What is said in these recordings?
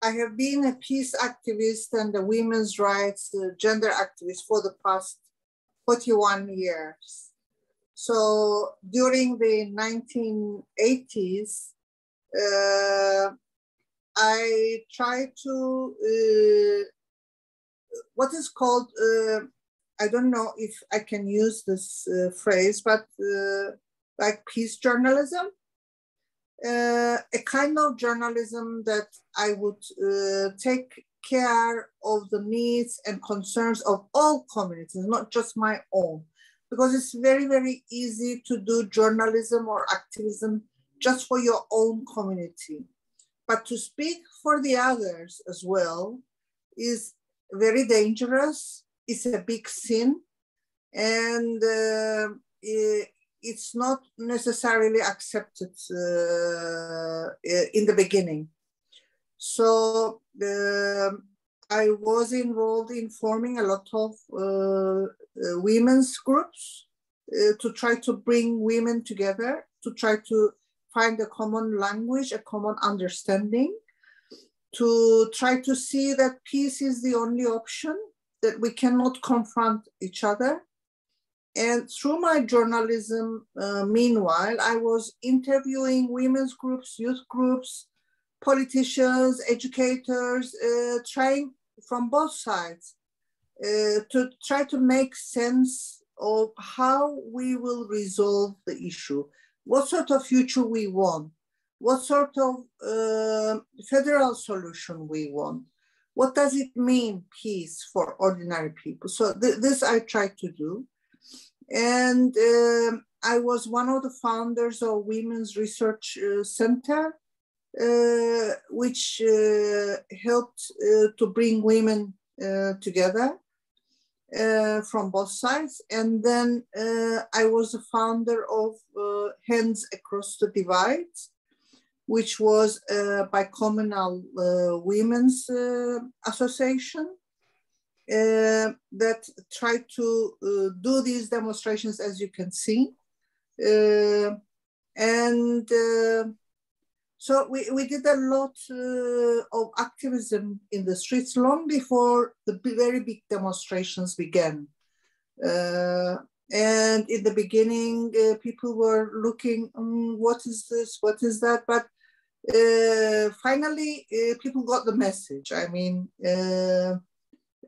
I have been a peace activist and a women's rights gender activist for the past 41 years. So during the 1980s, I tried to, what is called, I don't know if I can use this phrase, but like peace journalism, a kind of journalism that I would take care of the needs and concerns of all communities, not just my own, because it's very, very easy to do journalism or activism just for your own community. But to speak for the others as well is very dangerous. It's a big sin, and it's not necessarily accepted in the beginning. So I was involved in forming a lot of women's groups to try to bring women together, to try to find a common language, a common understanding, to try to see that peace is the only option, that we cannot confront each other. And through my journalism, meanwhile, I was interviewing women's groups, youth groups, politicians, educators, trying from both sides to try to make sense of how we will resolve the issue, what sort of future we want, what sort of federal solution we want, what does it mean, peace for ordinary people. So this I tried to do. And I was one of the founders of Women's Research Center, which helped to bring women together from both sides. And then I was a founder of Hands Across the Divide, which was a bicommunal women's association that tried to do these demonstrations, as you can see. So we did a lot of activism in the streets long before the very big demonstrations began. And in the beginning, people were looking, what is this, what is that? But finally, people got the message. I mean,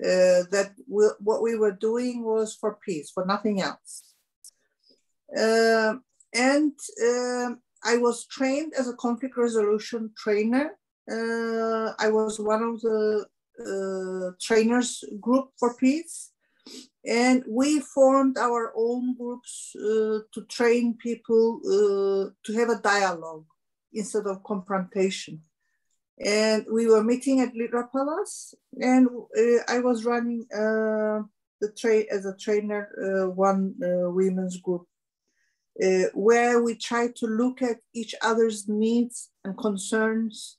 that what we were doing was for peace, for nothing else. I was trained as a conflict resolution trainer. I was one of the trainers group for peace. And we formed our own groups to train people to have a dialogue instead of confrontation. And we were meeting at Litra Palace, and I was running as a trainer one women's group where we tried to look at each other's needs and concerns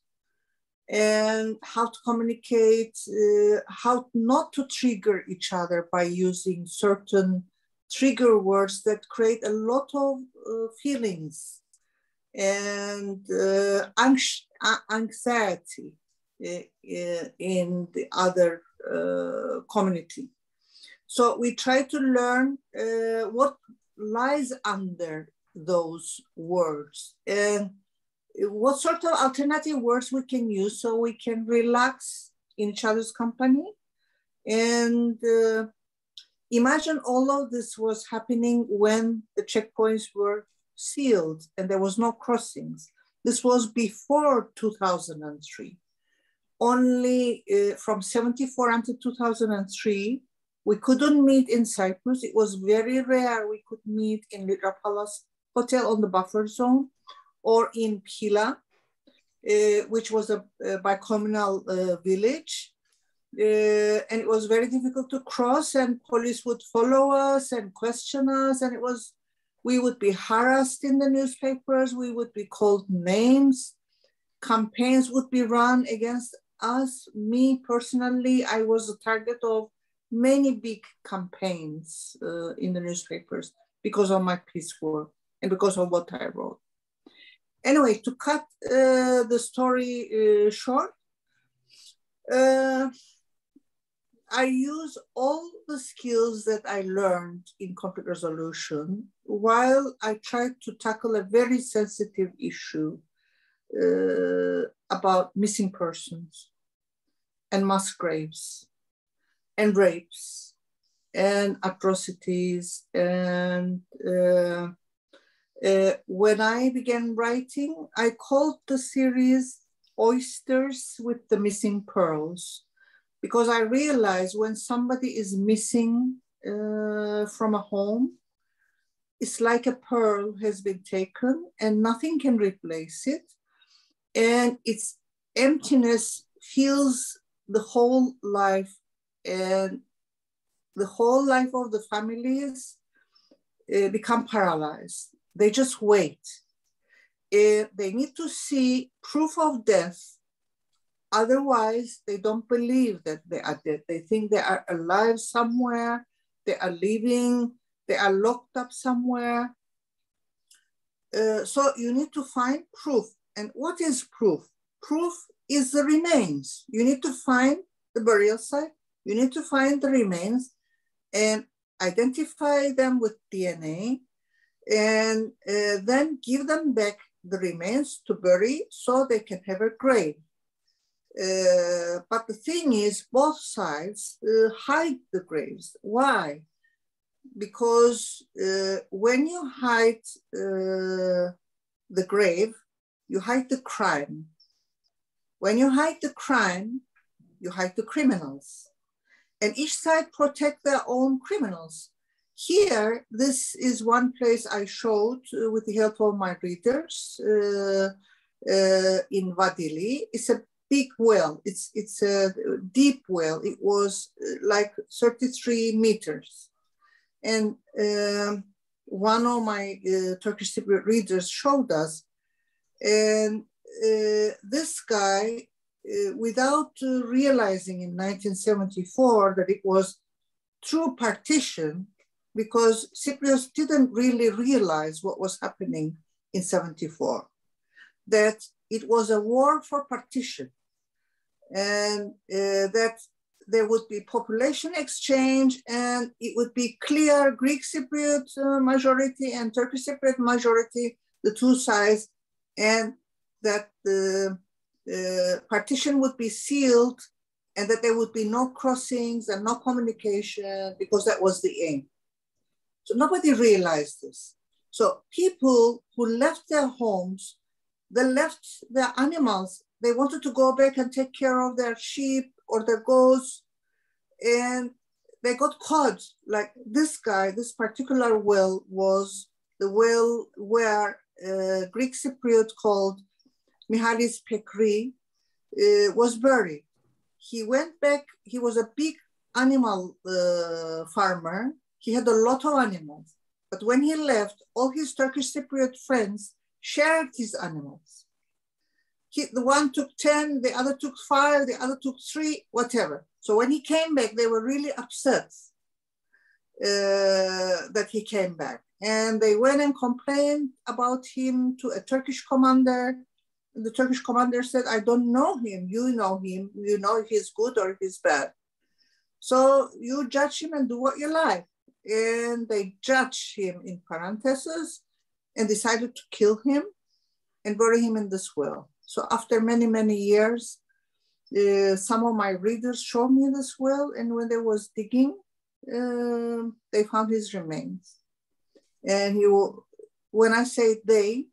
and how to communicate, how not to trigger each other by using certain trigger words that create a lot of feelings and anxiety in the other community. So we try to learn what lies under those words and what sort of alternative words we can use so we can relax in each other's company. And imagine all of this was happening when the checkpoints were sealed and there was no crossings. This was before 2003. Only from 74 until 2003, we couldn't meet in Cyprus. It was very rare we could meet in Litra Palace Hotel on the buffer zone or in Pila, which was a bicommunal village. And it was very difficult to cross, and police would follow us and question us. And we would be harassed in the newspapers. We would be called names. Campaigns would be run against us. Me personally, I was a target of many big campaigns in the newspapers because of my peace work and because of what I wrote. Anyway, to cut the story short, I use all the skills that I learned in conflict resolution while I tried to tackle a very sensitive issue about missing persons and mass graves and rapes and atrocities. And when I began writing, I called the series Oysters with the Missing Pearls, because I realized when somebody is missing from a home, it's like a pearl has been taken and nothing can replace it. And its emptiness fills the whole life, and the whole life of the families become paralyzed. They just wait. They need to see proof of death. Otherwise, they don't believe that they are dead. They think they are alive somewhere. They are living. They are locked up somewhere. So you need to find proof. And what is proof? Proof is the remains. You need to find the burial site. You need to find the remains and identify them with DNA, and then give them back the remains to bury so they can have a grave. But the thing is, both sides hide the graves. Why? Because when you hide the grave, you hide the crime. When you hide the crime, you hide the criminals. And each side protect their own criminals. Here, this is one place I showed with the help of my readers in Vadili. It's a big well. It's a deep well. It was like 33 meters. And one of my Turkish Cypriot readers showed us. And this guy, without realizing in 1974 that it was through partition, because Cypriots didn't really realize what was happening in 74, that it was a war for partition, and that there would be population exchange, and it would be clear Greek Cypriot majority and Turkish Cypriot majority, the two sides, and that the partition would be sealed and that there would be no crossings and no communication, because that was the aim. So nobody realized this. So people who left their homes, they left their animals. They wanted to go back and take care of their sheep or their goats, and they got caught. Like this guy, this particular well was the well where Greek Cypriot called Mihalis Pekri was buried. He went back, he was a big animal farmer. He had a lot of animals. But when he left, all his Turkish Cypriot friends shared his animals. The one took 10, the other took 5, the other took 3, whatever. So when he came back, they were really upset that he came back. And they went and complained about him to a Turkish commander. The Turkish commander said, I don't know him. You know him. You know if he's good or if he's bad. So you judge him and do what you like. And they judged him in parentheses and decided to kill him and bury him in this well. So after many, many years, some of my readers showed me this well, and when they was digging, they found his remains. And when I say they,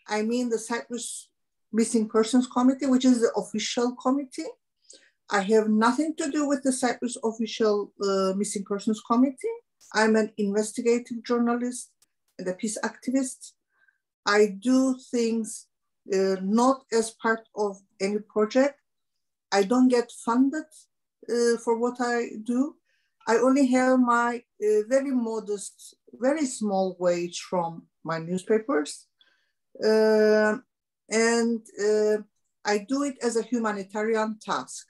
I mean the Cyprus Missing Persons Committee, which is the official committee. I have nothing to do with the Cyprus official Missing Persons Committee. I'm an investigative journalist and a peace activist. I do things not as part of any project. I don't get funded for what I do. I only have my very modest, very small wage from my newspapers. And I do it as a humanitarian task.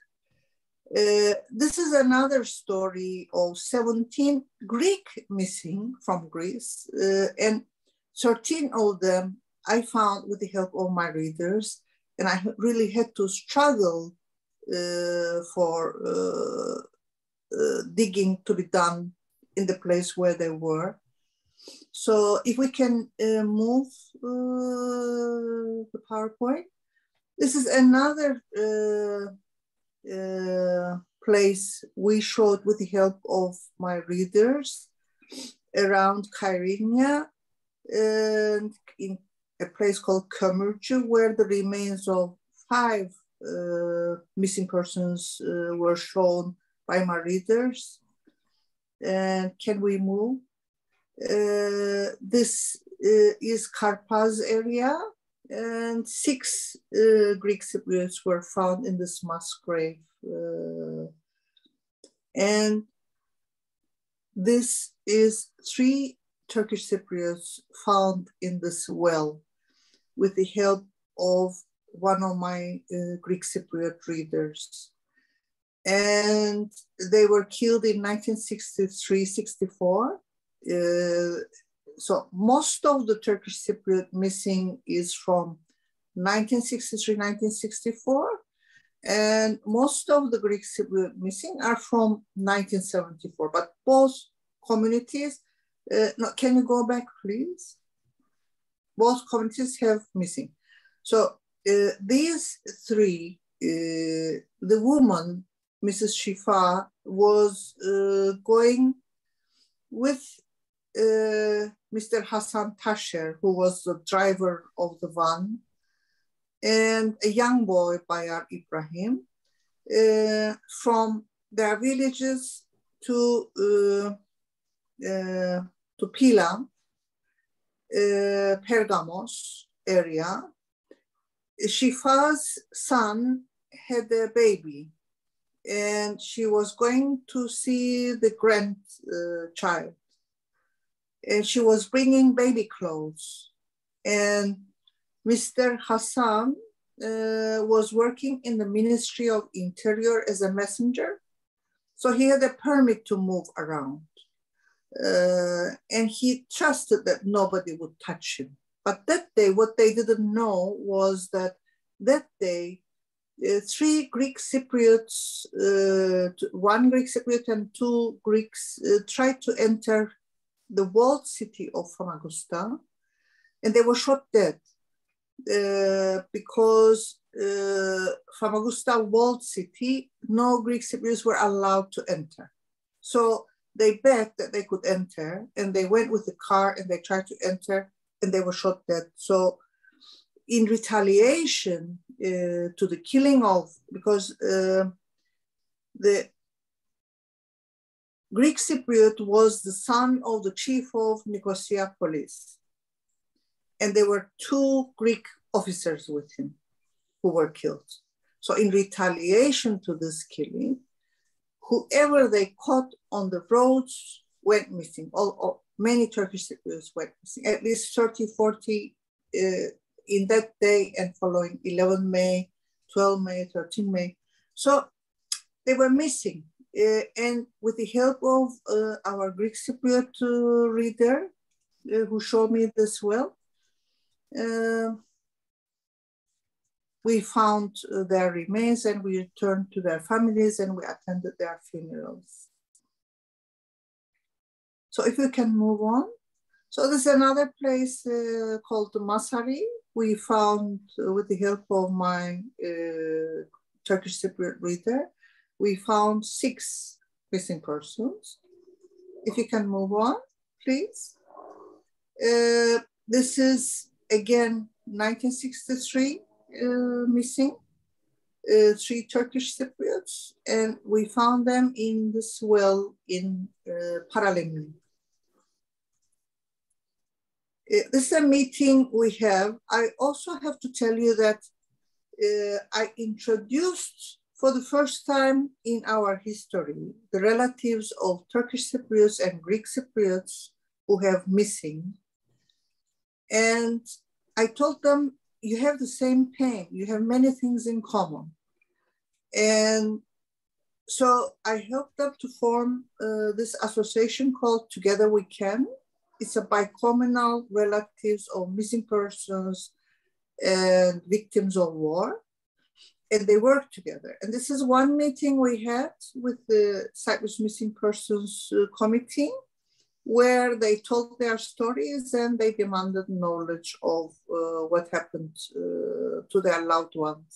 This is another story of 17 Greek missing from Greece, and 13 of them I found with the help of my readers, and I really had to struggle for digging to be done in the place where they were. So if we can move the PowerPoint. This is another place we showed with the help of my readers around Kyrenia, and in a place called Kömürcü, where the remains of 5 missing persons were shown by my readers. And can we move? This is Karpaz area, and 6 Greek Cypriots were found in this mass grave. And this is 3 Turkish Cypriots found in this well with the help of one of my Greek Cypriot readers. And they were killed in 1963-64. So most of the Turkish Cypriot missing is from 1963-1964, and most of the Greek Cypriot missing are from 1974. But both communities, no, can you go back, please? Both communities have missing. So these 3, the woman, Mrs. Shifa, was going with Mr. Hasan Tasher, who was the driver of the van, and a young boy, Bayar Ibrahim, from their villages to Pila, Pergamos area. Shifa's son had a baby, and she was going to see the grandchild. And she was bringing baby clothes. And Mr. Hassan was working in the Ministry of Interior as a messenger. So he had a permit to move around. And he trusted that nobody would touch him. But that day, what they didn't know was that that day, 3 Greek Cypriots, 1 Greek Cypriot and 2 Greeks tried to enter the walled city of Famagusta, and they were shot dead because Famagusta walled city, no Greek Cypriots were allowed to enter. So they begged that they could enter, and they went with the car and they tried to enter, and they were shot dead. So in retaliation to the killing of, because the Greek Cypriot was the son of the chief of Nicosia police. And there were 2 Greek officers with him who were killed. So in retaliation to this killing, whoever they caught on the roads went missing. Many Turkish Cypriots went missing, at least 30, 40 in that day and following 11 May, 12 May, 13 May. So they were missing. And with the help of our Greek Cypriot reader, who showed me this well, we found their remains, and we returned to their families, and we attended their funerals. So if you can move on. So there's another place called Masari. We found, with the help of my Turkish Cypriot reader, we found 6 missing persons. If you can move on, please. This is, again, 1963 missing, 3 Turkish Cypriots, and we found them in this well in Paralemni. This is a meeting we have. I also have to tell you that I introduced for the first time in our history the relatives of Turkish Cypriots and Greek Cypriots who have missing. And I told them, you have the same pain, you have many things in common. And so I helped them to form this association called Together We Can. it's a bicommunal relatives of missing persons and victims of war. And they work together. And this is one meeting we had with the Cyprus Missing Persons Committee, where they told their stories and they demanded knowledge of what happened to their loved ones.